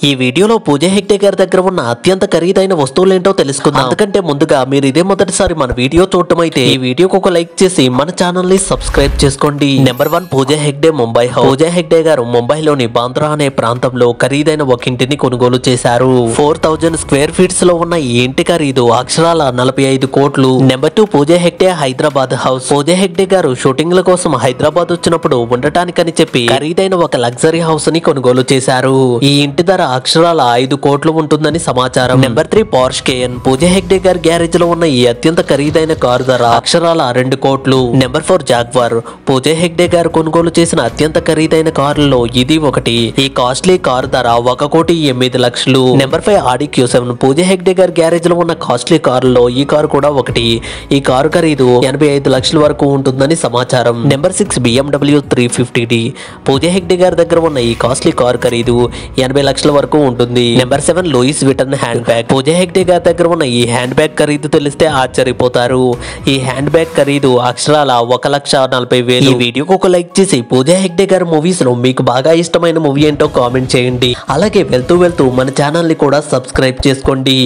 ఈ వీడియోలో పూజా హెగ్డే గారి దగ్గర ఉన్న అత్యంత ఖరీదైన వస్తువులేంటో తెలుసుకుందాం. అందుకంటే ముందుగా మీరు ఇదే మొదటిసారి మన వీడియో చూడటం అయితే ఈ వీడియోకి ఒక లైక్ చేసి మన ఛానల్ ని సబ్స్క్రైబ్ చేసుకోండి. Number 1 Pooja Hegde Mumbai house. పూజా హెగ్డే గారు ముంబైలోని బాంద్రా అనే ప్రాంతంలో ఖరీదైన ఒక ఇంటిని కొనుగోలు చేశారు. 4000 స్క్వేర్ ఫీట్స్ లో ఉన్న ఈ ఇంటి ఖరీదు అక్షరాల 45 కోట్లు. Number 2 Pooja Hegde Hyderabad house. పూజా హెగ్డే గారు షూటింగ్ల కోసం హైదరాబాద్ వచ్చినప్పుడు ఉండటానికని చెప్పి ఖరీదైన ఒక లగ్జరీ హౌస్ ని కొనుగోలు చేశారు. ఈ ఇంటి ధర అక్షరాల 5 కోట్లు ఉంటుందని సమాచారం. Number 3 Porsche Cayenne. Pooja Hegde గారి గ్యారేజ్ లో ఉన్న ఈ అత్యంత ఖరీదైన కారు ధర అక్షరాల 2 కోట్లు. Number 4 jaguar. పూజా హెగ్డే గారు కొనుగోలు చేసిన అత్యంత ఖరీదైన కారుల్లో ఇది ఒకటి. ఈ కాస్ట్లీ కారు ధర 1,08,00,000. నెంబర్ 5 ఆడి Q7. పూజా హెగ్డే గారి గ్యారేజ్ లో ఉన్న కాస్ట్లీ కారుల్లో ఈ కారు కూడా ఒకటి. ఈ కారు ఖరీదు 85 లక్షల వరకు ఉంటుందని సమాచారం. Number 6 BMW 350D. పూజా హెగ్డే గారి దగ్గర ఉన్న ఈ కాస్ట్లీ కారు ఖరీదు 80 లక్షల వరకు ఉంటుంది. Number 7 Louis Vuitton hand bag. Pooja Hegde గారి దగ్గర ఉన్న ఈ హ్యాండ్ బ్యాగ్ ఖరీదు తెలిస్తే ఆశ్చర్యపోతారు. ఈ హ్యాండ్ బ్యాగ్ ఖరీదు అక్షరాల 1,40,000. ఈ వీడియోకి ఒక లైక్ చేసి పూజా హెగ్డే గారి మూవీస్ లో మీకు బాగా ఇష్టమైన మూవీ ఏంటో కామెంట్ చేయండి. అలాగే వెళ్తూ మన ఛానల్ ని కూడా సబ్స్క్రైబ్ చేసుకోండి.